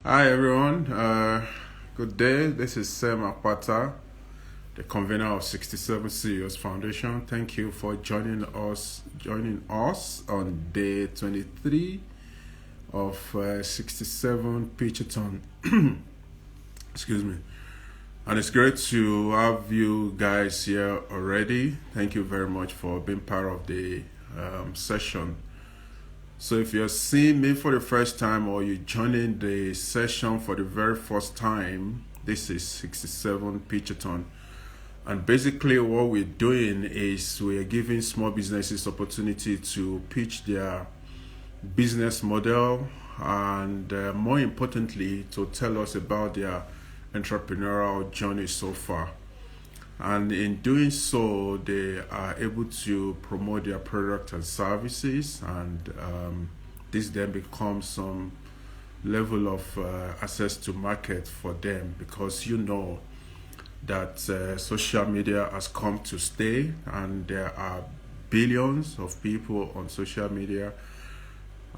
Hi everyone, good day. This is Sam Apata, the convener of 67 CEOs Foundation. Thank you for joining us on day 23 of 67 Pitchathon. Excuse me. And it's great to have you guys here already. Thank you very much for being part of the session. So if you're seeing me for the first time or you're joining the session for the very first time, this is 67 Pitchathon. And basically what we're doing is we're giving small businesses opportunity to pitch their business model and more importantly to tell us about their entrepreneurial journey so far. And in doing so, they are able to promote their product and services, and this then becomes some level of access to market for them, because you know that social media has come to stay, and there are billions of people on social media.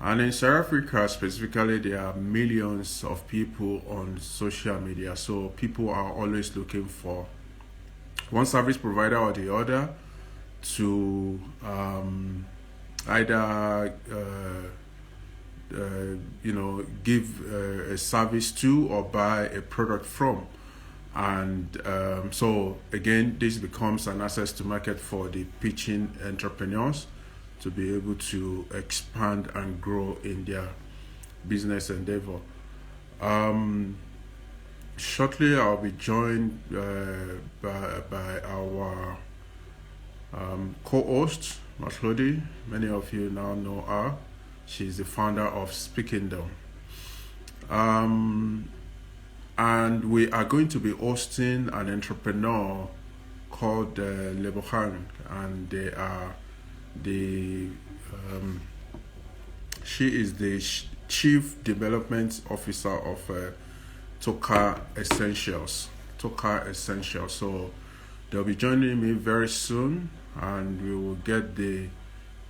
And in South Africa specifically, there are millions of people on social media. So people are always looking for one service provider or the other to either give a service to or buy a product from. And so again, this becomes an access to market for the pitching entrepreneurs to be able to expand and grow in their business endeavor. Shortly, I'll be joined by our co-host, Matlodi. Many of you now know her. She's the founder of Speakingdom. And we are going to be hosting an entrepreneur called Lebohang, and they are she is the Chief Development Officer of Toka Essentials. So they'll be joining me very soon, and we will get the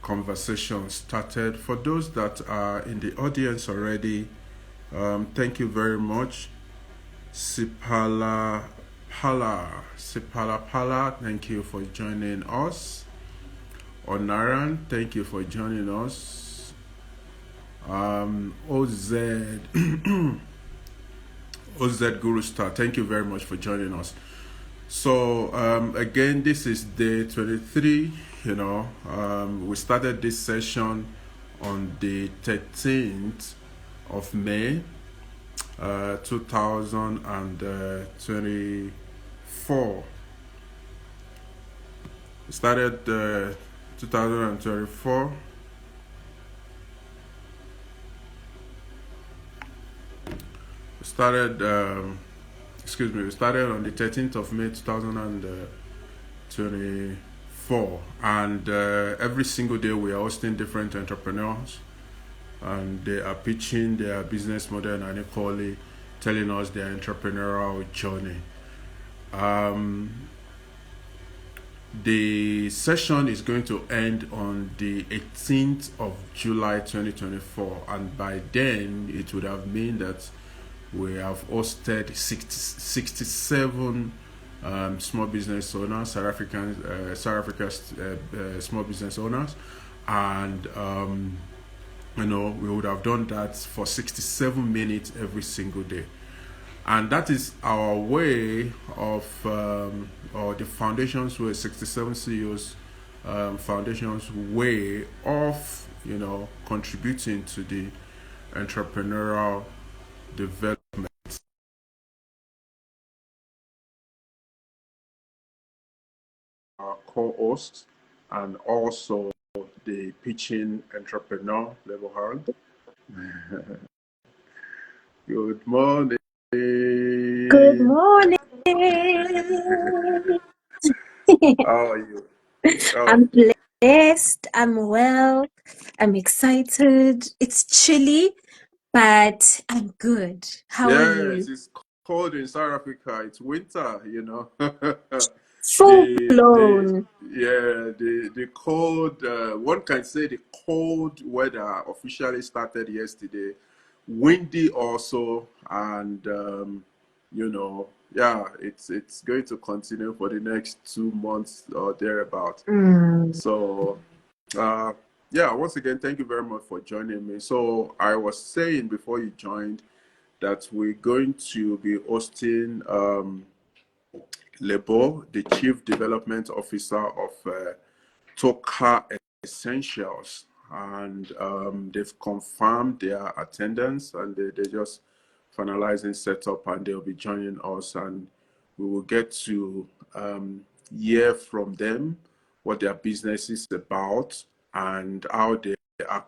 conversation started. For those that are in the audience already, thank you very much. Sipala Pala, thank you for joining us. Onaran, thank you for joining us. OZ Guru Star, thank you very much for joining us. So again, this is day 23. We started this session on the 13th of May 2024. We started 2024. We started on the 13th of May 2024, and every single day we are hosting different entrepreneurs, and they are pitching their business model and equally telling us their entrepreneurial journey. The session is going to end on the 18th of July 2024, and by then it would have meant that we have hosted 67 small business owners, South Africa's small business owners, and we would have done that for 67 minutes every single day. And that is our way of, or the Foundation's way, 67 CEOs Foundation's way of, contributing to the entrepreneurial development. Our co-host and also the pitching entrepreneur, Lebohang. Good morning. Good morning. How are you? I'm blessed. I'm well. I'm excited. It's chilly, but I'm good. How are you? Yes, it's cold in South Africa. It's winter, Full the blown. the cold, one can say the cold weather officially started yesterday windy also, and yeah, it's going to continue for the next 2 months or thereabout. So yeah, once again, thank you very much for joining me. So I was saying before you joined that we're going to be hosting Lebo, the Chief Development Officer of Toka Essentials, and they've confirmed their attendance, and they just finalizing setup, and they'll be joining us, and we will get to hear from them what their business is about and how they are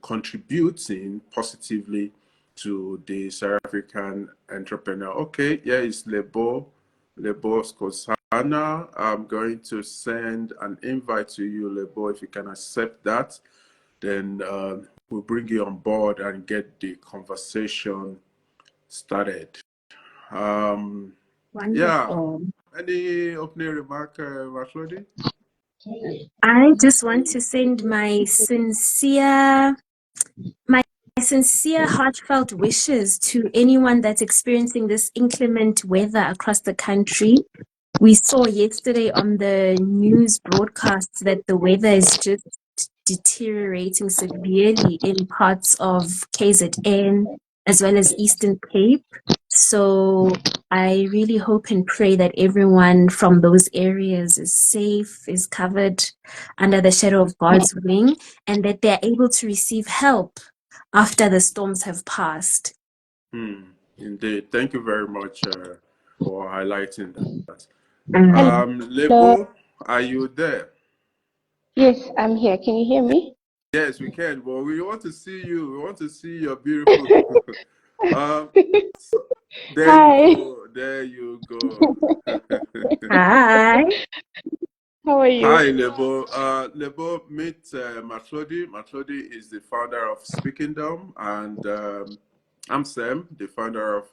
contributing positively to the South African entrepreneur. Okay, here is Lebo Skosana. I'm going to send an invite to you, Lebo. If you can accept that, then we'll bring you on board and get the conversation started. Wonderful. Yeah. Any opening remark, Matlodi? I just want to send my sincere, heartfelt wishes to anyone that's experiencing this inclement weather across the country. We saw yesterday on the news broadcasts that the weather is just deteriorating severely in parts of KZN as well as Eastern Cape. So I really hope and pray that everyone from those areas is safe, is covered under the shadow of God's wing, and that they're able to receive help after the storms have passed. Indeed. Thank you very much for highlighting that. Mm. Lebo, are you there? Yes, I'm here. Can you hear me? Yes, we can. Well, we want to see you. We want to see your beautiful. There Hi. you go. There you go. Hi. How are you? Hi, Lebo. Lebo, meet Matlodi. Matlodi is the founder of Speakingdom, and I'm Sam, the founder of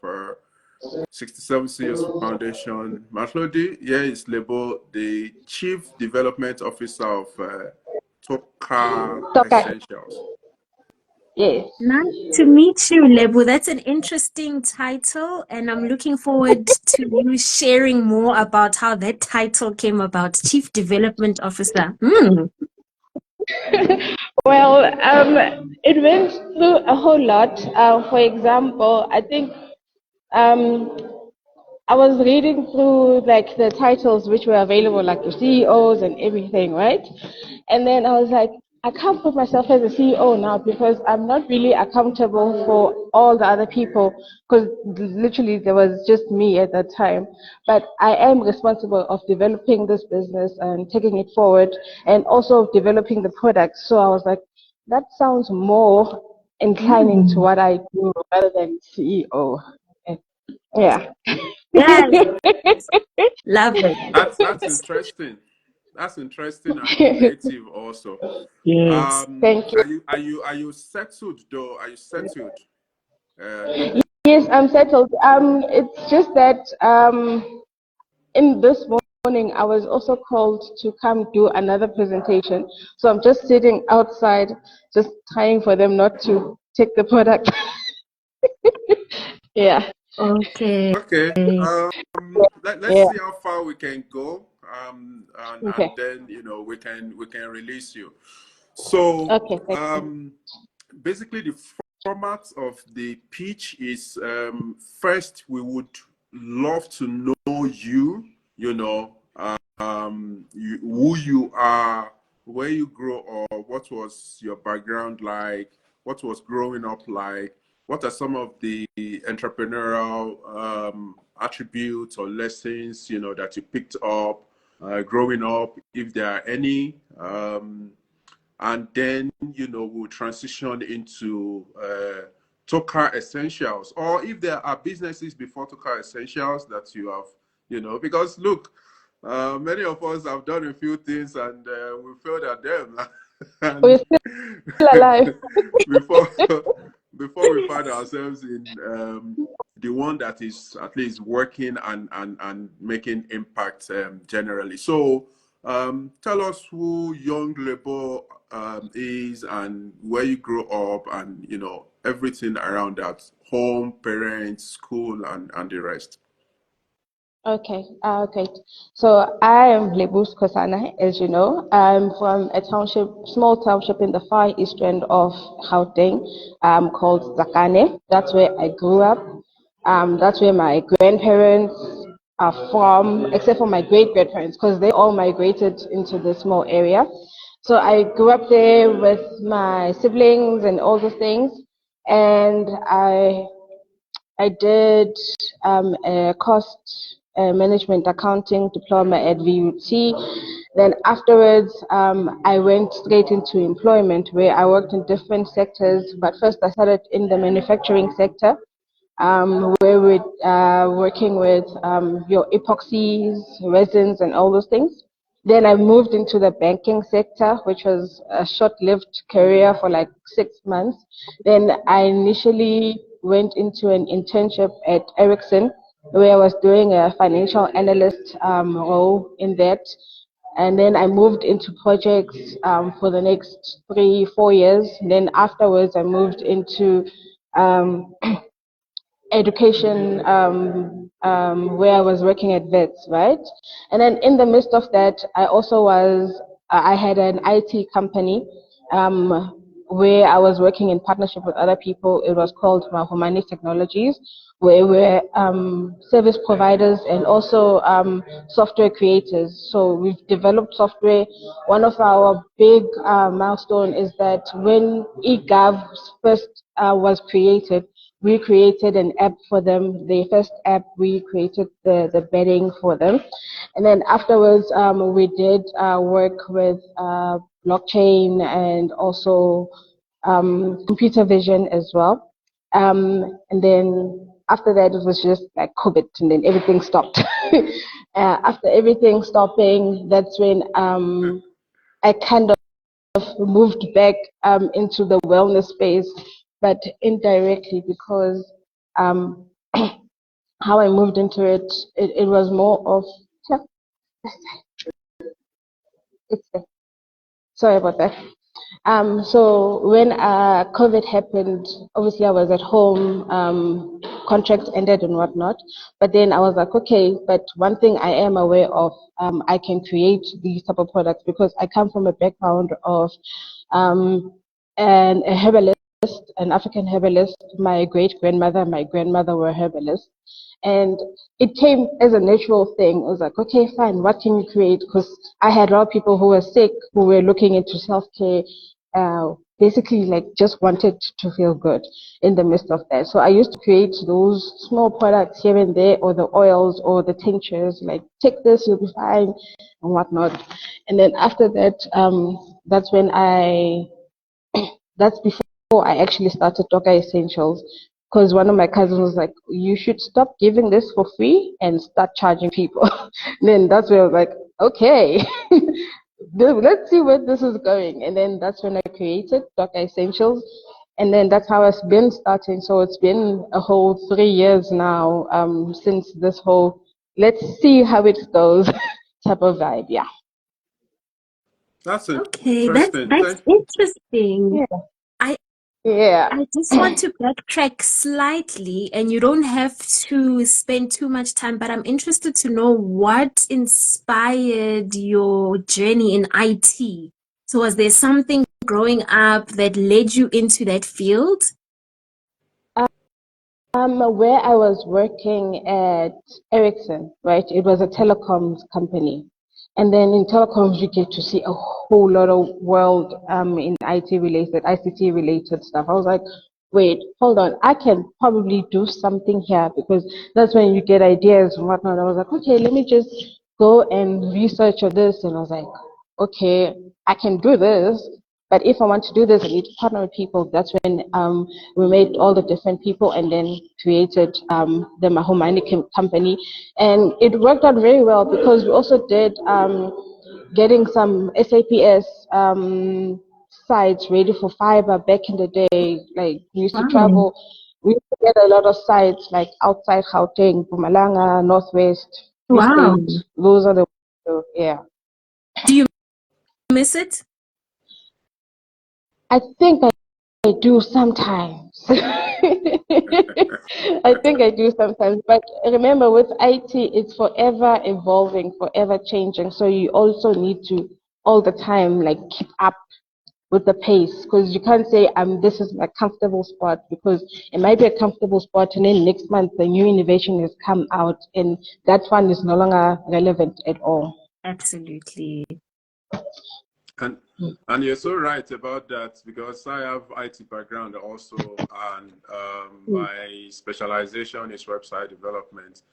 67 CEOs Foundation. Matlodi, here is Lebo, the Chief Development Officer of Toka Essentials. Yes. Nice to meet you, Lebo. That's an interesting title, and I'm looking forward to you sharing more about how that title came about, Chief Development Officer. Well, it went through a whole lot. For example, I think I was reading through like the titles which were available, like the CEOs and everything, right? And then I was like, I can't put myself as a CEO now because I'm not really accountable for all the other people because literally there was just me at that time. But I am responsible of developing this business and taking it forward and also developing the product. So I was like, that sounds more inclining to what I do rather than CEO. Yeah. Yes, love it. That's interesting. That's interesting and innovative also. Yes. Thank you. Are you settled though? Are you settled? Yes, I'm settled. It's just that in this morning I was also called to come do another presentation. So I'm just sitting outside, just trying for them not to take the product. Yeah. Okay. Okay. Let's Yeah. see how far we can go. Okay. And then we can release you. So Okay. Thank you. basically the format of the pitch is first we would love to know you, who you are, where you grow up, what was your background like, what was growing up like, what are some of the entrepreneurial attributes or lessons that you picked up growing up, if there are any. And then we'll transition into Toka Essentials, or if there are businesses before Toka Essentials that you have, because look, many of us have done a few things and we failed at them. We're And still alive. before before we find ourselves in the one that is at least working and making impact generally. So tell us who Young Lebo is and where you grew up, and everything around that: home, parents, school, and the rest. Okay, great. So I am Lebus Kosana, as you know. I'm from a township, small township in the far eastern of Gauteng, called Zakane. That's where I grew up. That's where my grandparents are from, except for my great grandparents, because they all migrated into the small area. So I grew up there with my siblings and all those things, and I did a cost management accounting diploma at VUT. Then afterwards, I went straight into employment where I worked in different sectors. But first, I started in the manufacturing sector, where we're working with your epoxies, resins, and all those things. Then I moved into the banking sector, which was a short-lived career for like 6 months. Then I initially went into an internship at Ericsson, where I was doing a financial analyst role in that. And then I moved into projects for the next 3, 4 years. Then afterwards, I moved into um, education where I was working at VETS, right? And then in the midst of that, I had an IT company where I was working in partnership with other people. It was called Mahomani Technologies, where we're service providers and also software creators. So we've developed software. One of our big milestone is that when eGov first was created, we created an app for them. The first app, we created the betting for them. And then afterwards, we did work with blockchain and also computer vision as well. And then after that, it was just like COVID, and then everything stopped. After everything stopping, that's when I kind of moved back into the wellness space, but indirectly because um, how I moved into it was more of, yeah, it's there. Sorry about that. So when COVID happened, obviously I was at home, contracts ended and whatnot. But then I was like, okay, but one thing I am aware of, I can create these type of products because I come from a background of a herbalist, an African herbalist. My great grandmother and my grandmother were herbalists. And it came as a natural thing. I was like, okay, fine, what can we create? Because I had a lot of people who were sick, who were looking into self-care, basically like just wanted to feel good in the midst of that. So I used to create those small products here and there, or the oils or the tinctures, like take this, you'll be fine, and whatnot. And then after that, that's when that's before I actually started Doka Essentials, because one of my cousins was like, you should stop giving this for free and start charging people. Then that's where I was like, okay, let's see where this is going. And then that's when I created Doka Essentials. And then that's how it's been starting. So it's been a whole 3 years now since this whole let's see how it goes type of vibe. Yeah. That's Okay, interesting. that's interesting. Yeah. I Yeah. I just want to backtrack slightly, and you don't have to spend too much time, but I'm interested to know what inspired your journey in IT. So was there something growing up that led you into that field? Where I was working at Ericsson, right? It was a telecoms company. And then in telecoms, you get to see a whole lot of world in IT related, ICT related stuff. I was like, wait, hold on. I can probably do something here because that's when you get ideas and whatnot. I was like, okay, let me just go and research on this. And I was like, okay, I can do this. But if I want to do this, I need to partner with people. That's when we made all the different people and then created the Mahomani company. And it worked out very well because we also did getting some SAPS sites ready for fiber back in the day. Like we used to Wow. travel, we used to get a lot of sites like outside Gauteng, Mpumalanga, Northwest, Free Wow. State. Those are the, so, yeah. Do you miss it? I think I do sometimes. I think I do sometimes, but remember with IT, it's forever evolving, forever changing. So you also need to all the time like keep up with the pace because you can't say this is my comfortable spot because it might be a comfortable spot and then next month the new innovation has come out and that one is no longer relevant at all. Absolutely. And you're so right about that because I have IT background also, and my specialization is website development.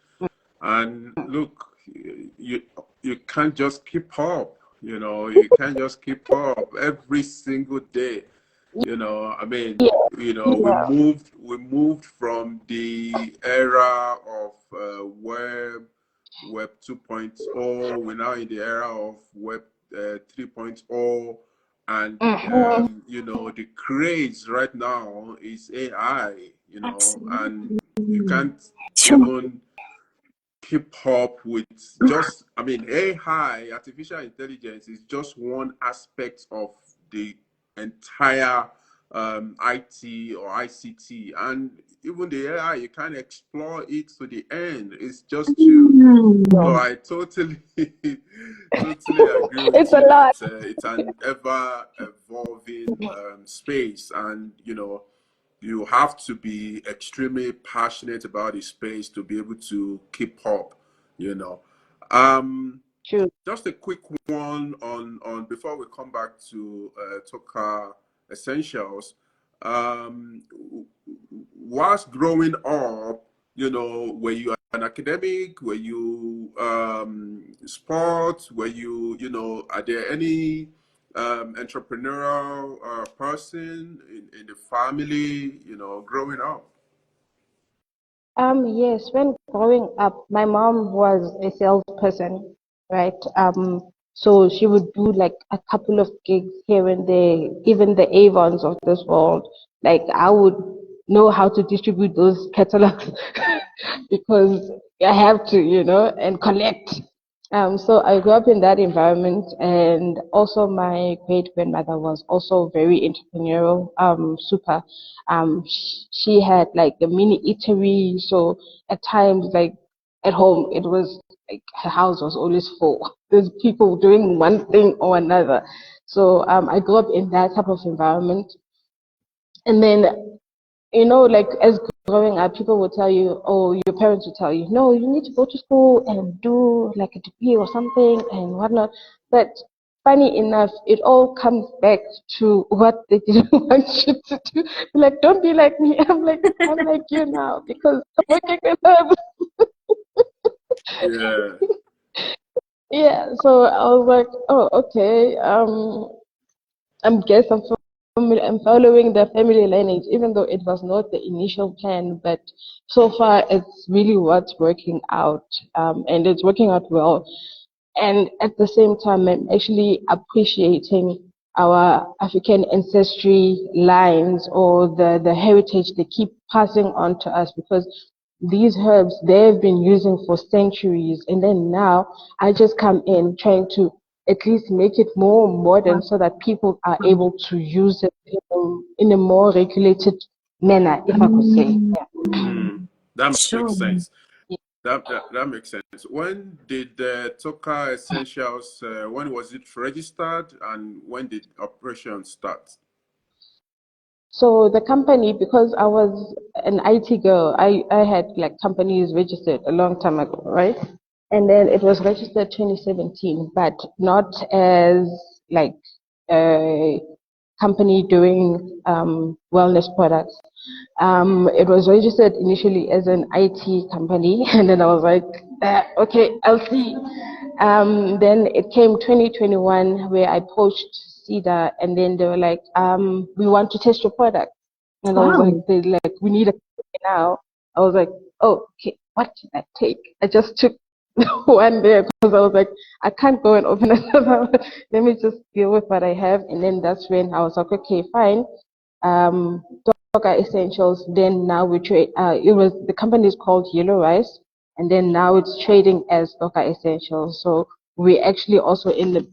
And look, you can't just keep up. You can't just keep up every single day. I mean, we moved from the era of web 2.0. We're now in the era of web 3.0, and the craze right now is AI. And you can't even keep up with AI, artificial intelligence is just one aspect of the entire IT or ICT, and even the AI, you can't explore it to the end. It's just too. So I totally, totally agree with It's a you lot. that it's an ever evolving space, and you have to be extremely passionate about the space to be able to keep up. True. Just a quick one on before we come back to Toka Essentials. Whilst growing up, were you an academic? Were you sports? Were you, are there any entrepreneurial person in the family, growing up? Yes, when growing up, my mom was a salesperson, right? So she would do like a couple of gigs here and there, even the Avons of this world. Like I would know how to distribute those catalogs because I have to, and collect. So I grew up in that environment, and also my great grandmother was also very entrepreneurial, super. She had like a mini eatery, so at times, like at home, it was like her house was always full. There's people doing one thing or another. So I grew up in that type of environment, and then like as growing up, people will tell you, oh, your parents will tell you, no, you need to go to school and do like a degree or something and whatnot. But funny enough, it all comes back to what they didn't want you to do. Like, don't be like me. I'm like you now because I'm working with them. Yeah. Yeah. So I was like, oh, okay. I'm following the family lineage, even though it was not the initial plan, but so far it's really what's working out, and it's working out well. And at the same time, I'm actually appreciating our African ancestry lines or the heritage they keep passing on to us because these herbs they've been using for centuries, and then now I just come in trying to at least make it more modern so that people are able to use it in a more regulated manner, if I could say. That Sure. makes sense. That makes sense. When did Toka Essentials, when was it registered and when did operation start? So the company, because I was an IT girl, I had like companies registered a long time ago, right? And then it was registered 2017, but not as like a company doing wellness products. It was registered initially as an IT company, and then I was like, okay, I'll see. Then it came 2021 where I poached CEDA, and then they were like, we want to test your product. And I was like, we need a company now. I was like, oh, okay, what can I take? I just took one day because I was like, I can't go and open another one. Let me just deal with what I have. And then that's when I was like, okay, fine. Toka Essentials. Then now we trade. The company is called Yellow Rice, and then now it's trading as Toka Essentials. So we're actually also in the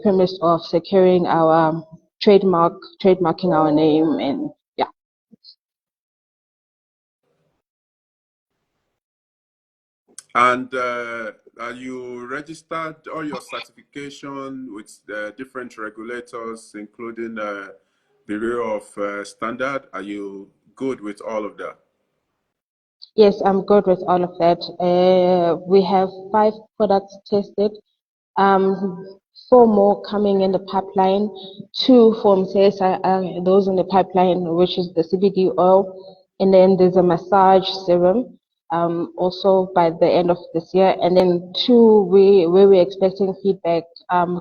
premise of securing our trademarking our name, and yeah. And are you registered all your certification with different regulators, including Bureau of Standard? Are you good with all of that? Yes, I'm good with all of that. We have 5 products tested, um, 4 more coming in the pipeline. 2 from CSI are those in the pipeline, which is the CBD oil, and then there's a massage serum, also by the end of this year, and then 2 where we're expecting feedback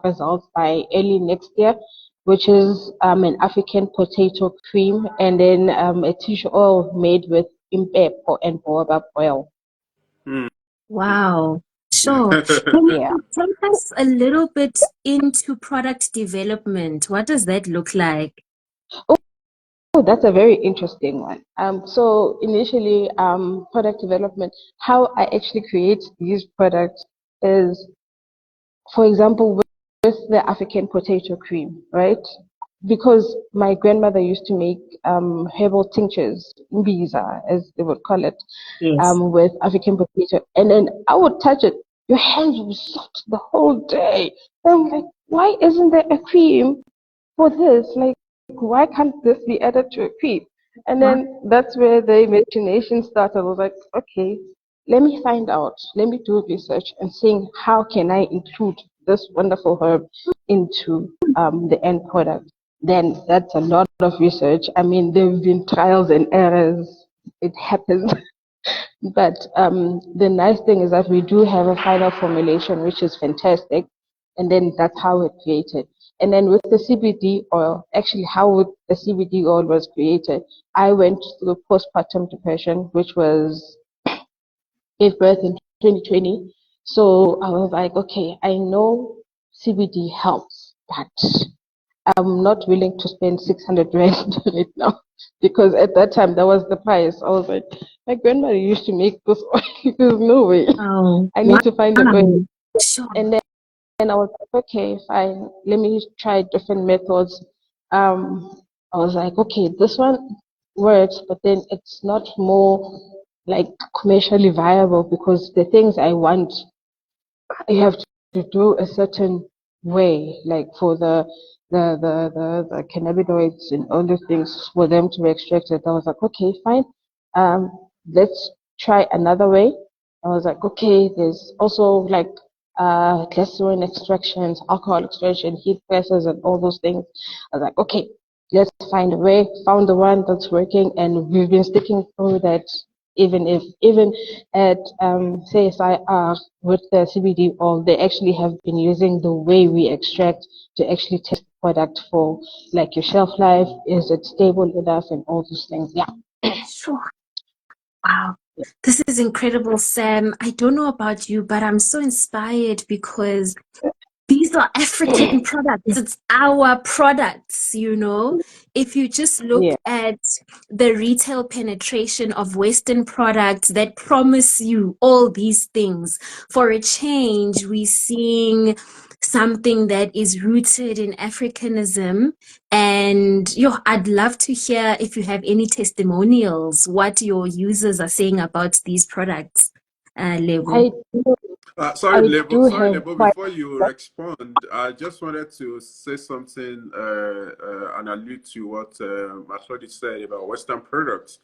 results by early next year, which is an African potato cream, and then a tissue oil made with impepo and baobab oil. Hmm. Wow. Sure. Can Yeah. you take us a little bit into product development? What does that look like? Oh, that's a very interesting one. So initially, product development, how I actually create these products is, for example, with the African potato cream, right? Because my grandmother used to make herbal tinctures, mbiza, as they would call it, Yes. with African potato. And then I would touch it. Your hands would soft the whole day. And I'm like, why isn't there a cream for this? Like, why can't this be added to a cream? And Wow. then that's where the imagination started. I was like, okay, let me find out. Let me do research and seeing how can I include this wonderful herb into the end product. Then that's a lot of research. I mean, there have been trials and errors. It happens. But the nice thing is that we do have a final formulation, which is fantastic. And then that's how it created. And then with the CBD oil, actually, the CBD oil was created, I went through postpartum depression, which was gave birth in 2020. So I was like, okay, I know CBD helps, but I'm not willing to spend 600 rand on it now because at that time that was the price. I was like, my grandmother used to make this oil. There's no way. Oh, I wow. need to find a way. Sure. And then I was like, okay, fine. Let me try different methods. I was like, okay, this one works, but then it's not more like commercially viable because the things I want you have to do a certain way, like for the cannabinoids and all these things for them to be extracted. I was like, okay, fine. Um, let's try another way. I was like, okay, there's also like glycerin extractions, alcohol extraction, heat presses, and all those things. I was like, okay, let's find a way. Found the one that's working, and we've been sticking through that even at CSIR with the CBD oil, they actually have been using the way we extract to actually test the product for like your shelf life, is it stable enough, and all those things. Yeah. Sure. Wow. This is incredible, Sam. I don't know about you, but I'm so inspired because these are African products. It's our products, you know. If you just look Yeah. at the retail penetration of Western products that promise you all these things, for a change, we're seeing something that is rooted in Africanism. And I'd love to hear if you have any testimonials, what your users are saying about these products, Lebo. I do, Sorry, I Lebo. do Sorry, have Lebo. quite. Before you respond, I just wanted to say something and allude to what Mathodi said about Western products,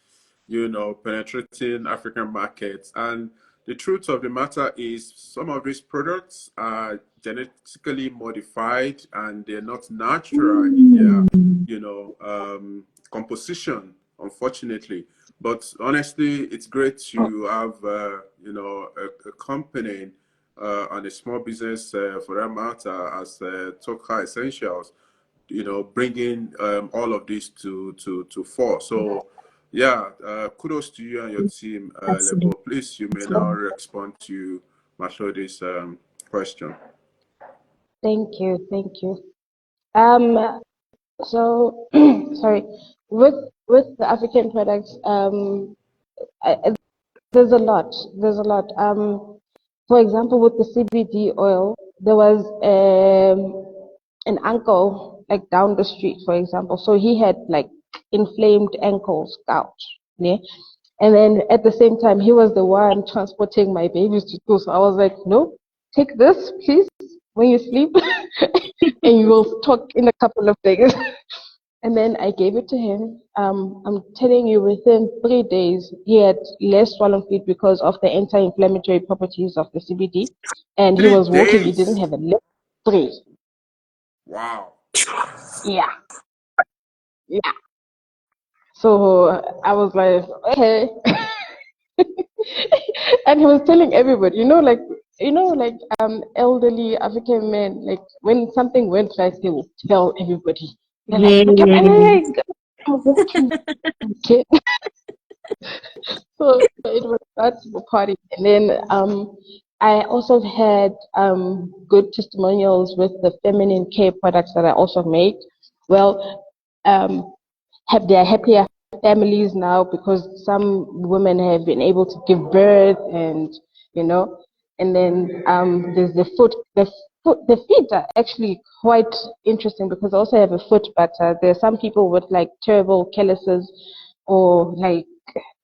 penetrating African markets. And the truth of the matter is, some of these products are genetically modified and they're not natural in their, Mm. composition, unfortunately. But honestly, it's great to have, a company and a small business for that matter as Toka Essentials, bringing all of this to fore. So, yeah, kudos to you and your team, Absolutely. Lebo. Please, you may now respond to Mashodi's question. Thank you, thank you. So sorry. With the African products, I, there's a lot. There's a lot. For example, with the CBD oil, there was an uncle like down the street, for example. So he had like inflamed ankles, gout. Yeah? And then at the same time, he was the one transporting my babies to school. So I was like, no, take this, please, when you sleep, and you will talk in a couple of days. And then I gave it to him. I'm telling you, within 3 days, he had less swollen feet because of the anti-inflammatory properties of the CBD. And he Three was walking, he didn't days. have a limp. 3. Wow. Yeah. Yeah. So I was like, okay. And he was telling everybody, elderly African men, like when something went right, they will tell everybody. They're like, look at my Yes. leg, I'm walking again. So it was that party. And then I also had good testimonials with the feminine care products that I also make. Well, um, they are happier families now because some women have been able to give birth, and you know, and then there's the foot. The feet are actually quite interesting because I also have a foot, but there are some people with like terrible calluses or like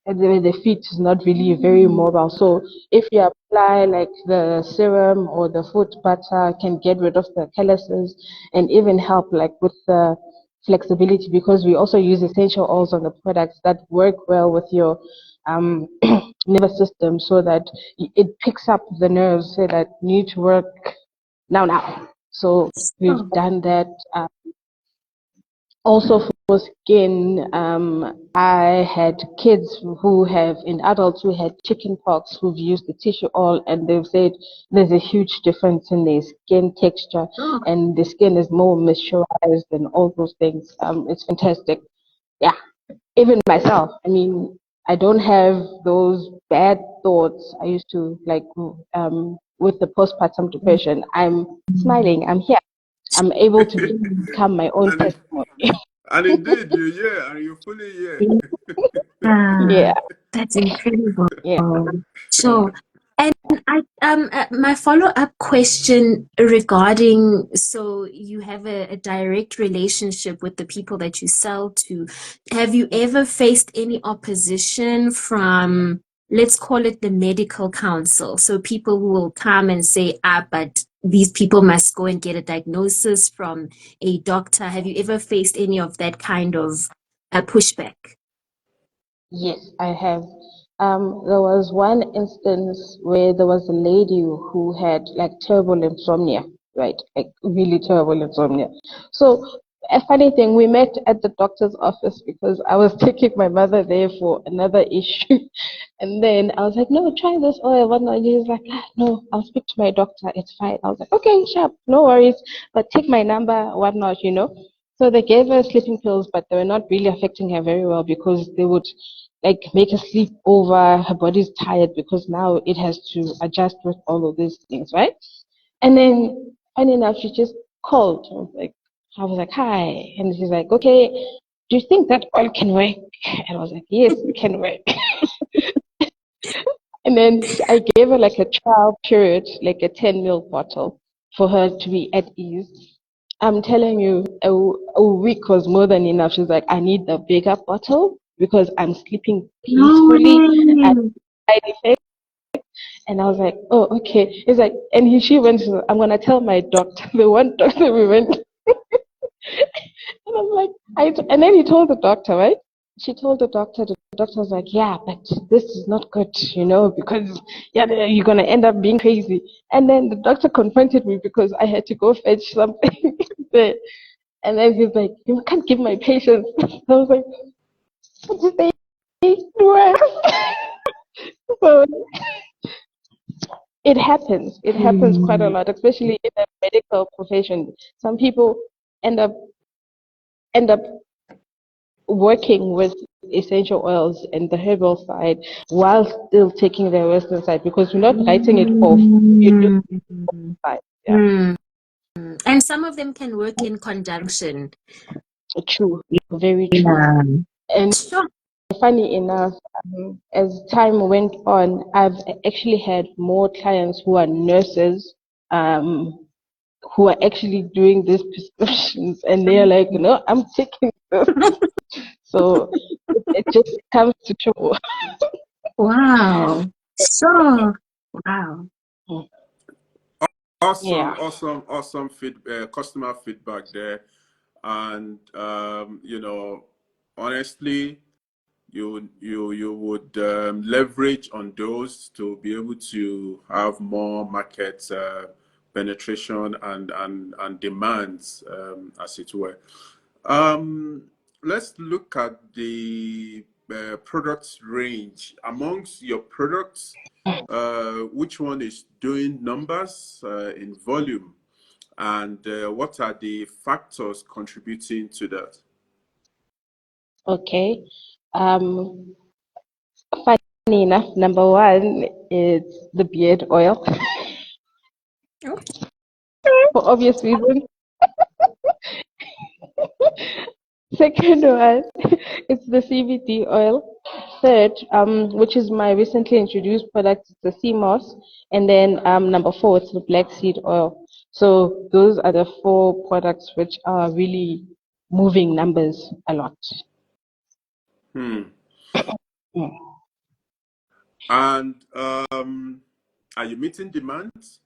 the feet is not really very mobile. So if you apply like the serum or the foot butter, can get rid of the calluses and even help like with the flexibility, because we also use essential oils on the products that work well with your um, nervous system, so that it picks up the nerves so that need to work now. So we've done that. Also for skin, I had kids who have, in adults who had chicken pox, who've used the tissue oil, and they've said there's a huge difference in their skin texture, and the skin is more moisturized and all those things. It's fantastic. Yeah, even myself. I mean, I don't have those bad thoughts I used to like with the postpartum depression. I'm smiling. I'm here. I'm able to become my own and, testimony. and indeed, you're fully here. Ah, Yeah, that's incredible. yeah. So, and my follow-up question regarding, so you have a direct relationship with the people that you sell to. Have you ever faced any opposition from, let's call it the medical council? So people who will come and say, but these people must go and get a diagnosis from a doctor. Have you ever faced any of that kind of pushback? Yes, I have. There was one instance where there was a lady who had like terrible insomnia, right? Like really terrible insomnia. So a funny thing, we met at the doctor's office because I was taking my mother there for another issue. And then I was like, no, try this oil, whatnot. And he was like, no, I'll speak to my doctor. It's fine. I was like, okay, sharp, no worries, but take my number, whatnot. So they gave her sleeping pills, but they were not really affecting her very well because they would like make her sleep over. Her body's tired because now it has to adjust with all of these things, right? And then, funny enough, she just called. I was like, hi. And she's like, okay, do you think that oil can work? And I was like, yes, it can work. And then I gave her like a trial period, like a 10 ml bottle for her to be at ease. I'm telling you, a week was more than enough. She's like, I need the bigger bottle because I'm sleeping No peacefully. I way. side effects. And I was like, oh, okay. He's like, and she went, I'm going to tell my doctor, the one doctor we went. And I'm like, and then he told the doctor, right? She told the doctor was like, yeah, but this is not good, because you're going to end up being crazy. And then the doctor confronted me because I had to go fetch something there. And then he's like, you can't give my patients. I was like, what did they do? So it happens. It happens quite a lot, especially in the medical profession. Some people end up end up working with essential oils and the herbal side while still taking the western side because you're not writing it off. You do Mm. side. Yeah, Mm. And some of them can work in conjunction. true. Very true. Yeah. And Sure. funny enough, as time went on, I've actually had more clients who are nurses, who are actually doing these prescriptions, and they're like, no, I'm taking this. So it just comes to show. Wow. So, wow. Awesome, Yeah. awesome customer feedback there. And honestly, you would leverage on those to be able to have more market penetration and demands, as it were. Let's look at the products range. Amongst your products, which one is doing numbers in volume, and what are the factors contributing to that? Okay. Funny enough, number one is the beard oil for obvious reasons. Second one, it's the CBD oil. Third, which is my recently introduced product, it's the sea moss. And then number four, it's the black seed oil. So those are the four products which are really moving numbers a lot. Hmm. Mm. And are you meeting demands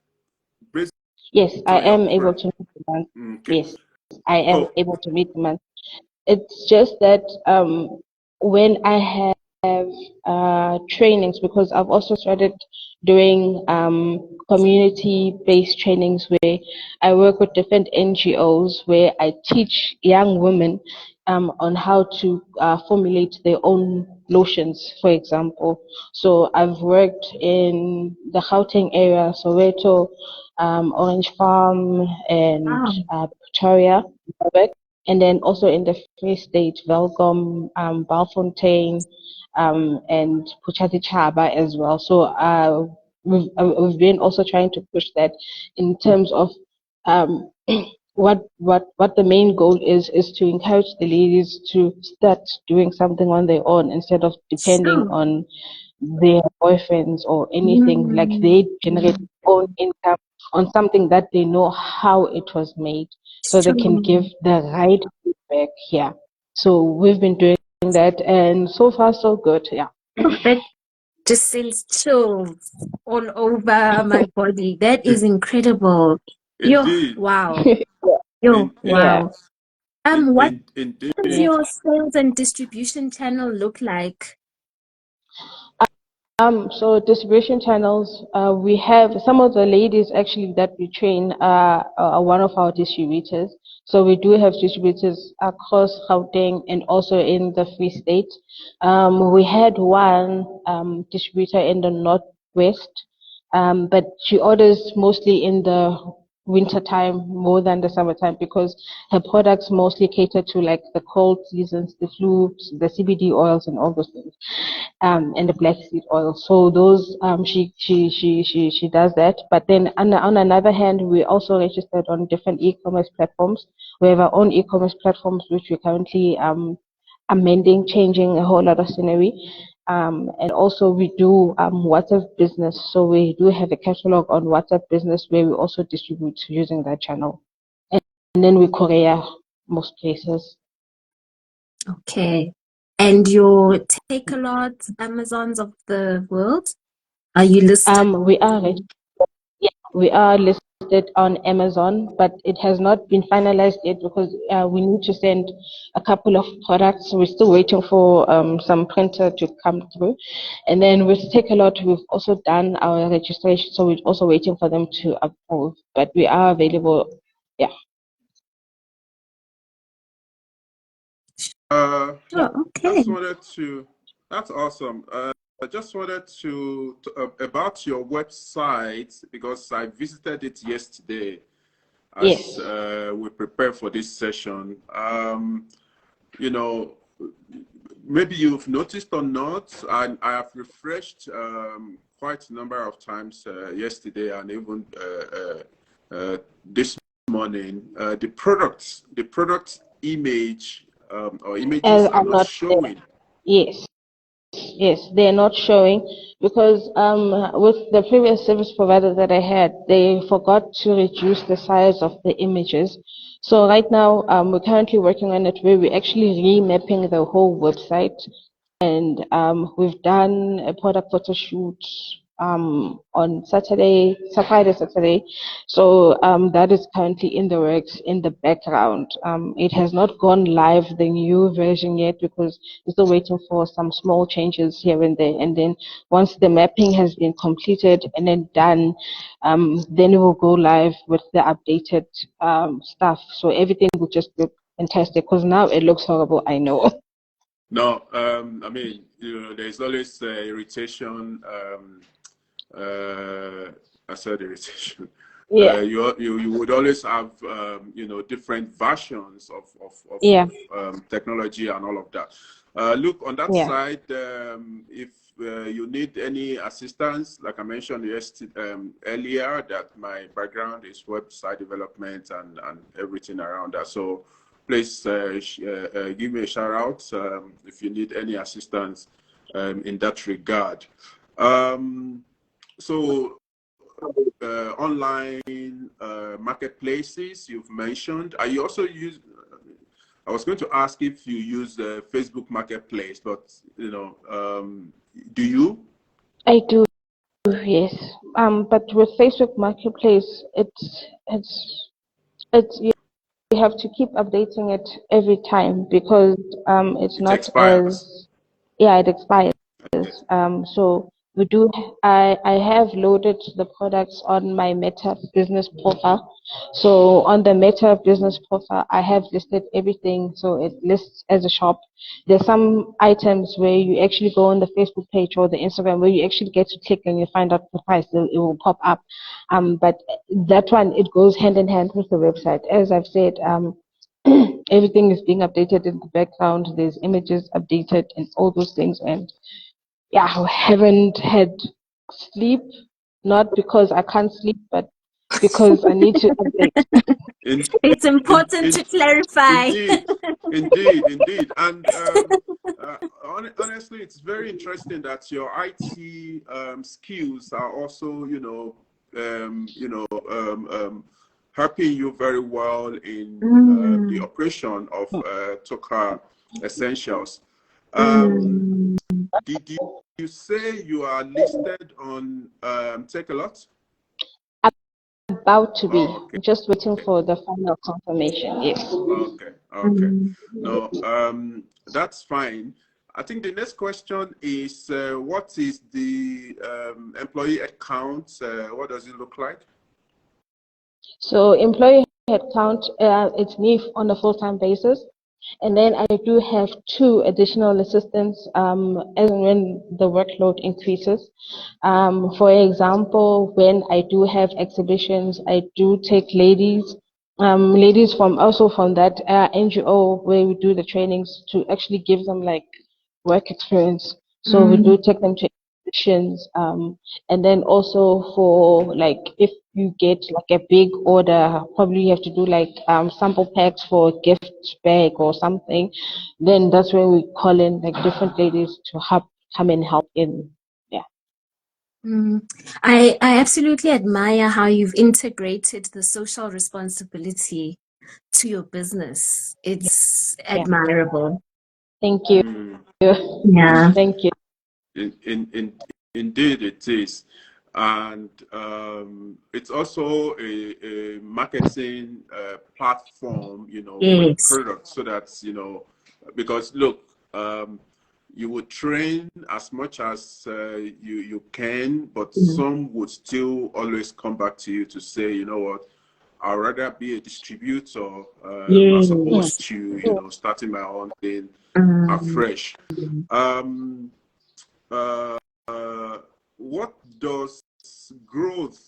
based Yes, I on your am able product? to meet demand. Okay. Yes, I am So, able to meet demand. It's just that when I have trainings, because I've also started doing community-based trainings where I work with different NGOs where I teach young women on how to formulate their own lotions, for example. So I've worked in the Gauteng area, Soweto, Orange Farm, and Wow. Pretoria, and then also in the Free State, Welkom, Balfontein, and Puchati Chaba as well. So we've been also trying to push that in terms of um, what the main goal is to encourage the ladies to start doing something on their own instead of depending Sure. on their boyfriends or anything. Like Mm. they generate their own income on something that they know how it was made, so they can give Sure. the right feedback here. So we've been doing that, and so far so good. Yeah. That just sends chills all over my body. That is incredible. Yo, indeed, wow. Yo, indeed, Yeah. wow. What does indeed. your sales and distribution channel look like? So distribution channels, we have some of the ladies actually that we train are one of our distributors. So we do have distributors across Gauteng and also in the Free State. We had one distributor in the Northwest, but she orders mostly in the winter time more than the summertime because her products mostly cater to like the cold seasons, the flu, the CBD oils, and all those things, and the black seed oil. So those she does that. But then on another hand, we also registered on different e-commerce platforms. We have our own e-commerce platforms which we're currently amending, changing a whole lot of scenery. And also we do WhatsApp business. So we do have a catalog on WhatsApp business where we also distribute using that channel. And then we courier most places. Okay. And your Takealot Amazons of the world, are you listed? We are listed on Amazon, but it has not been finalized yet because we need to send a couple of products. We're still waiting for some printer to come through. And then with Takealot, we've also done our registration, so we're also waiting for them to approve. But we are available. Yeah. Oh, okay. Just wanted to. That's awesome. I just wanted to about your website because I visited it yesterday as Yes. we prepare for this session. You know, maybe you've noticed or not, I have refreshed quite a number of times yesterday and even this morning. The product image or images As are I'm not not there. showing. Yes. Yes, they're not showing because with the previous service provider that I had, they forgot to reduce the size of the images. So right now, we're currently working on it where we're actually remapping the whole website, and we've done a product photo shoot on Friday, Saturday. So that is currently in the works in the background. It has not gone live, the new version yet, because we're still waiting for some small changes here and there. And then once the mapping has been completed and then done, then we will go live with the updated stuff. So everything will just be fantastic, because now it looks horrible, I know. No, I mean, there's always irritation. I said irritation. Yeah, You would always have different versions yeah, of technology and all of that. Look, on that yeah. side, if you need any assistance, like I mentioned earlier, that my background is website development and everything around that. So please give me a shout out if you need any assistance in that regard. So online marketplaces you've mentioned. Are you also use? I was going to ask if you use the Facebook Marketplace, but do you? I do, yes. But with Facebook Marketplace, it's you have to keep updating it every time because it's It not expires. as, yeah, it expires. Okay. So we do. I have loaded the products on my Meta business profile. So on the Meta business profile, I have listed everything. So it lists as a shop. There's some items where you actually go on the Facebook page or the Instagram where you actually get to click and you find out the price. It will pop up. But that one, it goes hand in hand with the website. As I've said, everything is being updated in the background. There's images updated and all those things. And yeah, I haven't had sleep, not because I can't sleep, but because I need to update. In, It's in, important in, to clarify. indeed. And honestly, it's very interesting that your IT skills are also, helping you very well in the operation of Toka Essentials. Mm. Did you say you are listed on Take-A-Lot? About to be. Oh, okay. Just waiting for the final confirmation. Yes. Okay. Mm. No, that's fine. I think the next question is, what is the employee account? What does it look like? So employee headcount, it's me on a full-time basis. And then I do have 2 additional assistants as and when the workload increases. For example, when I do have exhibitions, I do take ladies from that NGO where we do the trainings to actually give them like work experience. So we do take them to exhibitions, and then also for like if you get like a big order, probably you have to do like sample packs for a gift bag or something. Then that's where we call in like different ladies to come and help in. Yeah. I absolutely admire how you've integrated the social responsibility to your business. It's Yeah. admirable. Thank you. Yeah. Thank you. Indeed, it is. And it's also a marketing platform, with Yes. products, so that, because look, you would train as much as you can, but some would still always come back to you to say, you know what, I'd rather be a distributor as Yes. opposed to, starting my own thing afresh. What does growth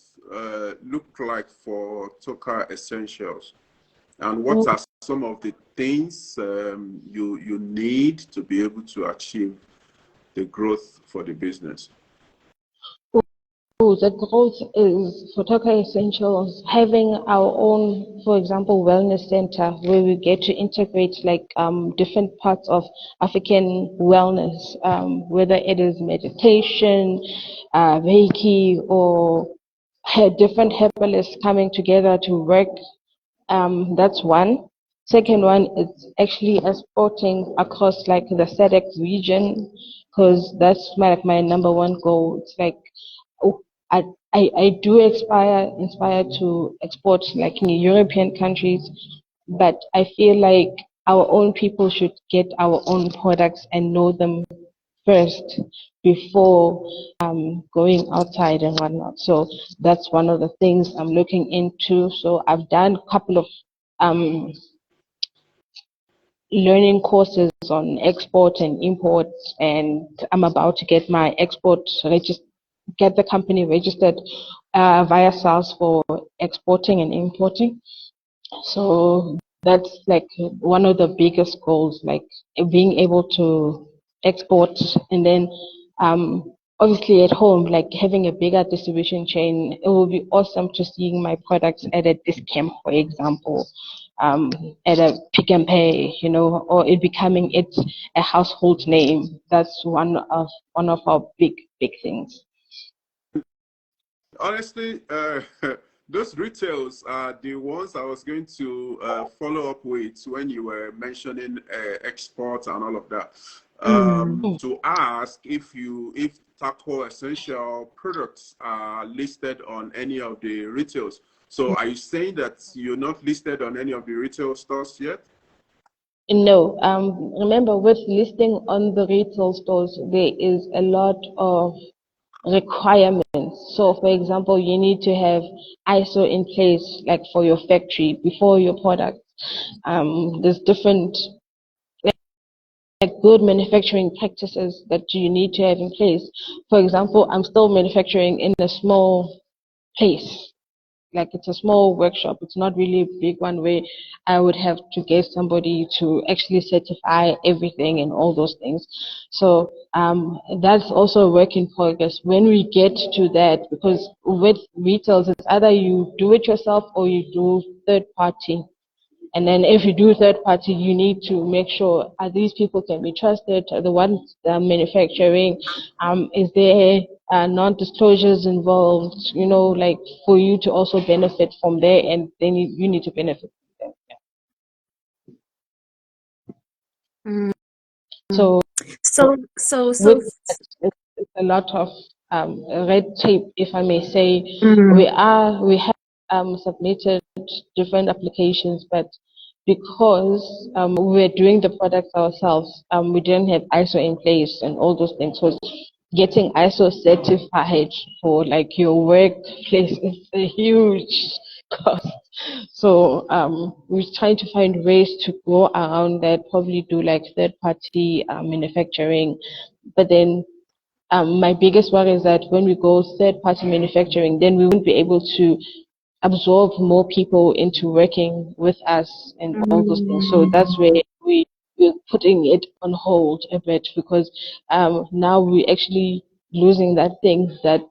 look like for Toka Essentials? And what are some of the things you need to be able to achieve the growth for the business? So the growth is for Toka Essentials having our own, for example, wellness center where we get to integrate like different parts of African wellness, whether it is meditation, Reiki, or different herbalists coming together to work. That's one. Second one is actually exporting across like the SADC region, because that's my number one goal. It's like, oh, I do inspire to export like in European countries, but I feel like our own people should get our own products and know them first before going outside and whatnot. So that's one of the things I'm looking into. So I've done a couple of um, learning courses on export and import, and I'm about to get my get the company registered via SARS for exporting and importing. So that's like one of the biggest goals, like being able to export, and then obviously at home, like having a bigger distribution chain. It will be awesome to seeing my products at a discount, for example, at a Pick and Pay, or it becoming a household name. That's one of our big things. Honestly, those retails are the ones I was going to follow up with when you were mentioning export and all of that. To ask if Taco Essential products are listed on any of the retails. So are you saying that you're not listed on any of the retail stores yet? No. Remember, with listing on the retail stores, there is a lot of requirements. So, for example, you need to have ISO in place, like for your factory before your product. There's different like good manufacturing practices that you need to have in place. For example, I'm still manufacturing in a small place. Like it's a small workshop. It's not really a big one where I would have to get somebody to actually certify everything and all those things. So that's also a work in progress. When we get to that, because with retails, it's either you do it yourself or you do third party. And then if you do third party, you need to make sure these people can be trusted, the ones manufacturing, is there non-disclosures involved, like for you to also benefit from there, and then you need to benefit from them. So it's a lot of red tape, if I may say. We have submitted different applications, but because we're doing the products ourselves, we didn't have ISO in place and all those things. So getting ISO certified for like your workplace is a huge cost. So we're trying to find ways to go around that, probably do like third party manufacturing. But then my biggest worry is that when we go third party manufacturing, then we won't be able to absorb more people into working with us and all those things. So that's where we're putting it on hold a bit, because now we're actually losing that thing that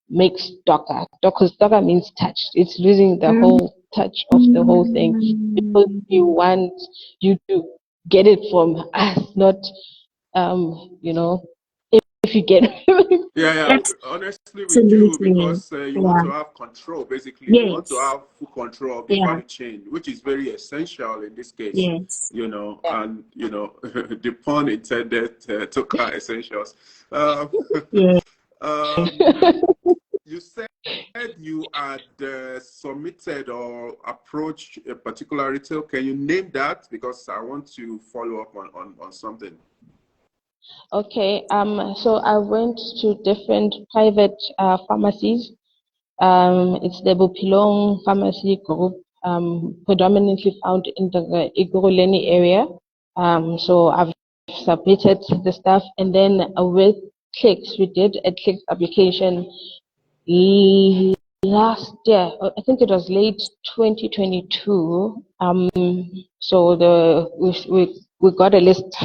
makes Docker. Because Docker means touch. It's losing the whole touch of the whole thing, because we want you to get it from us, not if you get Yeah. Honestly, we do, because you want to have control. Basically, you want to have full control of the value chain, which is very essential in this case. Yes. And the pun intended, Toka Essentials. You said you had submitted or approached a particular retail. Can you name that? Because I want to follow up on something. Okay, so I went to different private pharmacies. It's the Bophelong Pharmacy Group, predominantly found in the Igoroleni area. So I've submitted the stuff, and then with Clicks, we did a Clicks application last year. I think it was late 2022. So we got a list.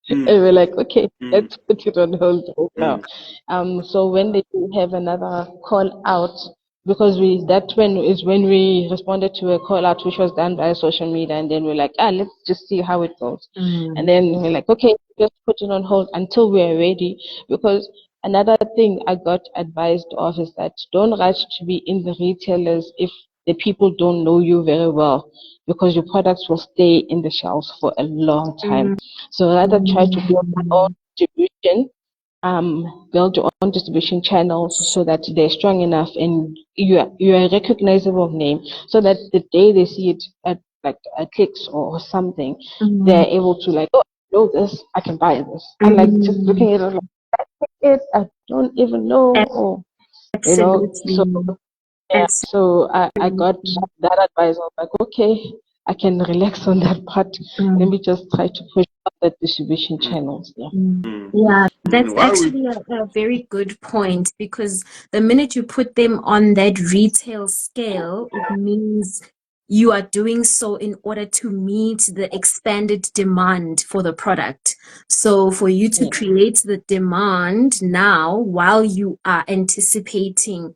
And we're like, okay, Mm. let's put it on hold right now. So when they do have another call out, because when we responded to a call out which was done by social media, and then we're like, let's just see how it goes. And then we're like, okay, just put it on hold until we're ready. Because another thing I got advised of is that don't rush to be in the retailers if the people don't know you very well, because your products will stay in the shelves for a long time. So rather try to build your own distribution, build your own distribution channels so that they're strong enough and you're a recognizable name, so that the day they see it at like a clicks or something, they're able to like, oh, I know this, I can buy this. And like just looking at it like, I don't even know, or so Absolutely. yeah, so I got Absolutely. that advice. I was like, okay, I can relax on that part. Let me just try to push out the distribution channels. Yeah. Yeah, that's Why we actually a very good point, because the minute you put them on that retail scale, it means you are doing so in order to meet the expanded demand for the product. So for you to Yeah. create the demand now while you are anticipating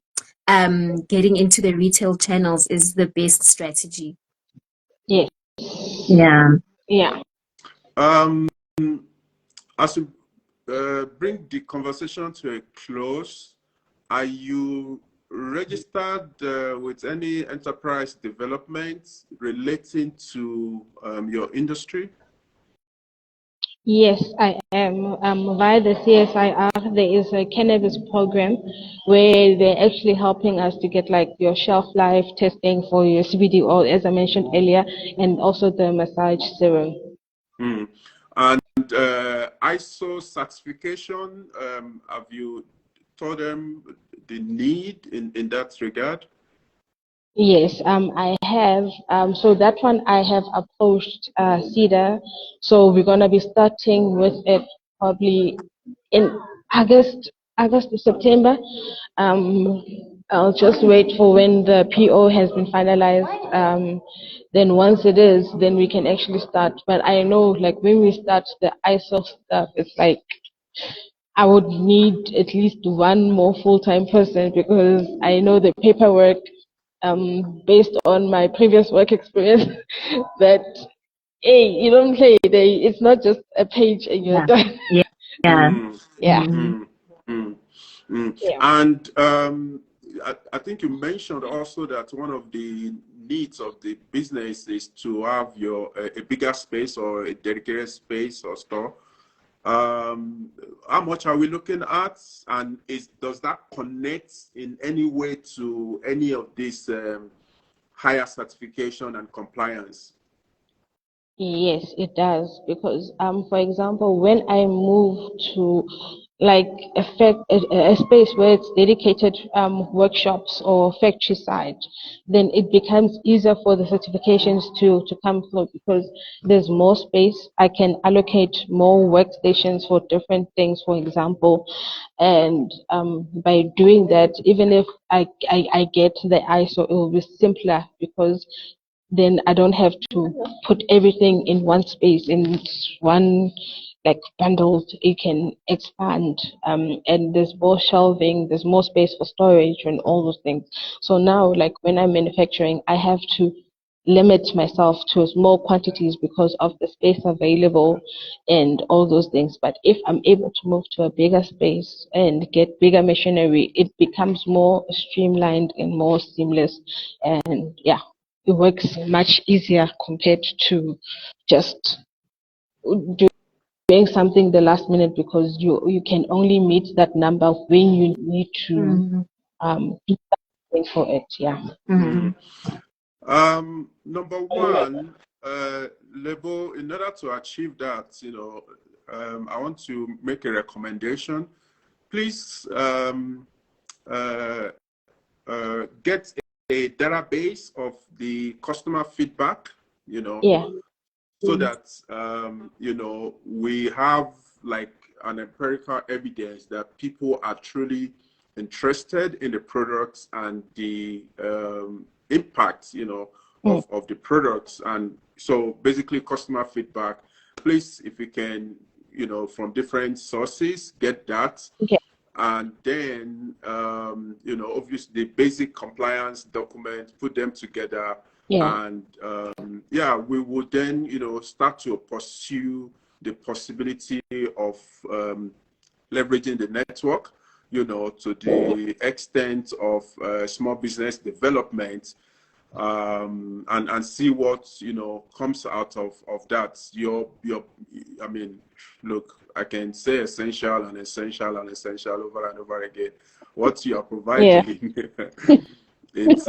getting into the retail channels is the best strategy. Yes. Yeah. Yeah. um as we bring the conversation to a close, are you registered with any enterprise developments relating to your industry? Yes, I am. Via the CSIR, there is a cannabis program where they're actually helping us to get like your shelf life testing for your CBD oil, as I mentioned earlier, and also the massage serum. Mm. And ISO certification, have you told them the need in that regard? Yes, I have. So that one I have approached CEDA. So we're gonna be starting with it probably in August to September. Um, I'll just wait for when the PO has been finalized. Then once it is, then we can actually start. But I know, like when we start the ISO stuff, it's like I would need at least one more full-time person, because I know the paperwork, based on my previous work experience, that hey, you don't play. It's not just a page and you're Yeah. done. Yeah. Yeah. Mm, Yeah, mm, mm, mm. yeah, And I think you mentioned also that one of the needs of the business is to have a bigger space or a dedicated space or store. How much are we looking at, and does that connect in any way to any of this higher certification and compliance? yes, it does. Because for example, when I move to like a space where it's dedicated workshops or factory side, then it becomes easier for the certifications to come through, because there's more space. I can allocate more workstations for different things, for example. And by doing that, even if I get the ISO, it will be simpler, because then I don't have to put everything in one space, in one like bundled. It can expand, and there's more shelving, there's more space for storage and all those things. So now, like when I'm manufacturing, I have to limit myself to small quantities because of the space available and all those things. But if I'm able to move to a bigger space and get bigger machinery, it becomes more streamlined and more seamless. And yeah, it works much easier compared to just doing something the last minute, because you can only meet that number when you need to do something for it. Yeah. Mm. Number one, Lebo, in order to achieve that, I want to make a recommendation. Please get a database of the customer feedback, Yeah. so that, we have like an empirical evidence that people are truly interested in the products and the impact, of the products. And so basically customer feedback. Please, if you can from different sources, get that. Okay. And then, obviously the basic compliance documents, put them together. Yeah. And we would then, start to pursue the possibility of leveraging the network, to the extent of small business development, and see what comes out of that. I mean, look, I can say essential and essential and essential over and over again. What you are providing, it's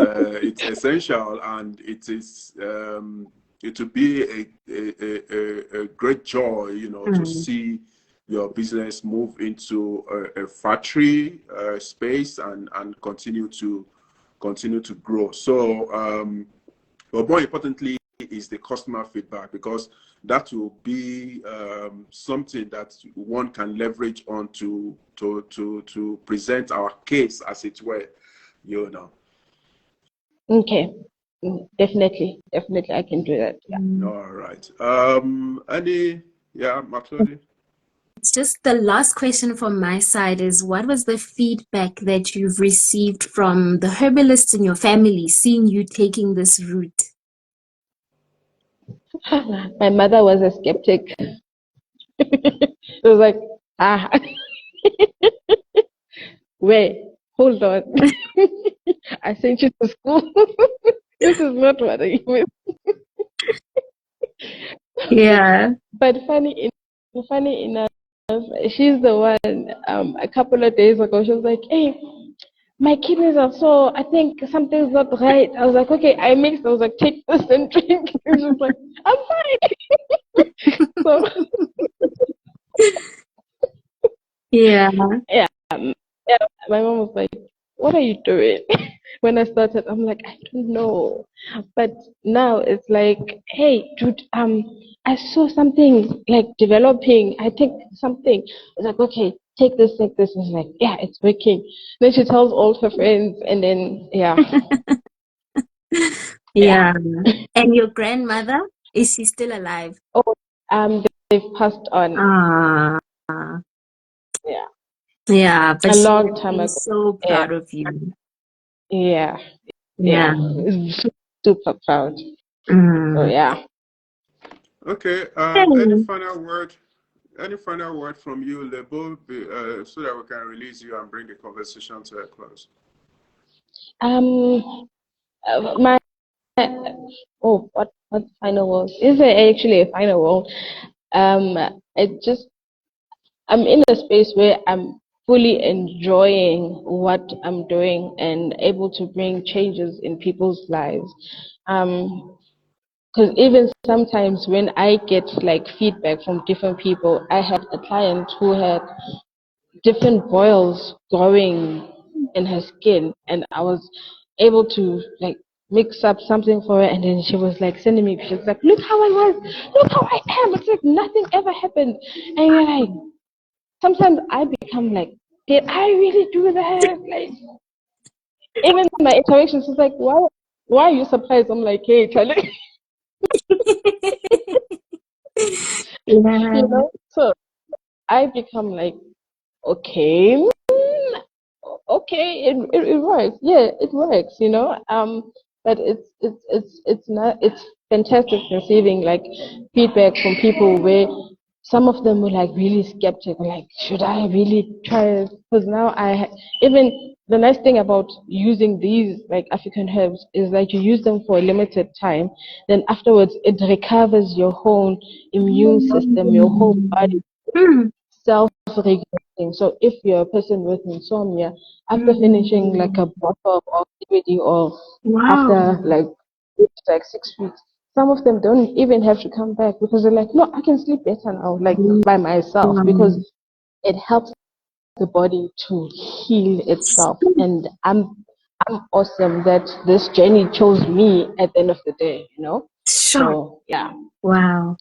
essential, and it is it will be a great joy, to see your business move into a factory space and continue to grow. So, but more importantly is the customer feedback, because that will be something that one can leverage on to present our case, as it were, Okay. Definitely, I can do that. Yeah. All right. Matlodi? It's just the last question from my side is, what was the feedback that you've received from the herbalists in your family, seeing you taking this route? My mother was a skeptic. It was like, wait, hold on. I sent you to school. This is not what I mean. Yeah. But funny enough, she's the one. A couple of days ago, she was like, "Hey, my kidneys are sore. I think something's not right." I was like, "Okay." I mixed. I was like, "Take this and drink." And she was like, "I'm fine." So Yeah. yeah, my mom was like, "What are you doing?" When I started, I'm like, "I don't know," but now it's like, "Hey, dude, I saw something like developing. I think something." It's like, "Okay, take this, take this." And she's like, "Yeah, it's working." Then she tells all her friends, and then Yeah. And your grandmother, is she still alive? Oh, they've passed on. Ah. Yeah. Yeah, but A she long would time be ago. so Yeah. proud of you. Yeah. Yeah. Super proud. So Mm. yeah. Okay. Okay. Any final word from you, Lebo, so that we can release you and bring the conversation to a close? My what final word? Is there actually a final word? I'm in a space where I'm fully enjoying what I'm doing and able to bring changes in people's lives. Because even sometimes when I get like feedback from different people, I had a client who had different boils growing in her skin, and I was able to like mix up something for her, and then she was like sending me pictures like, "Look how I was, look how I am." It's like nothing ever happened, and you're like, sometimes I become like, did I really do that? Like, even my interactions is like, why are you surprised? I'm like, hey, Charlie. Yeah. So I become like, okay, it works. Yeah, it works. But it's fantastic receiving like feedback from people where some of them were like really skeptical, like, should I really try it? Because now even the nice thing about using these like African herbs is that you use them for a limited time, then afterwards it recovers your whole immune system, your whole body Mm. self-regulating. So if you're a person with insomnia, after finishing like a bottle of CBD or after Wow. like 6 weeks, some of them don't even have to come back because they're like, no, I can sleep better now, like by myself, because it helps the body to heal itself. And I'm awesome that this journey chose me at the end of the day. Sure. So yeah. Wow.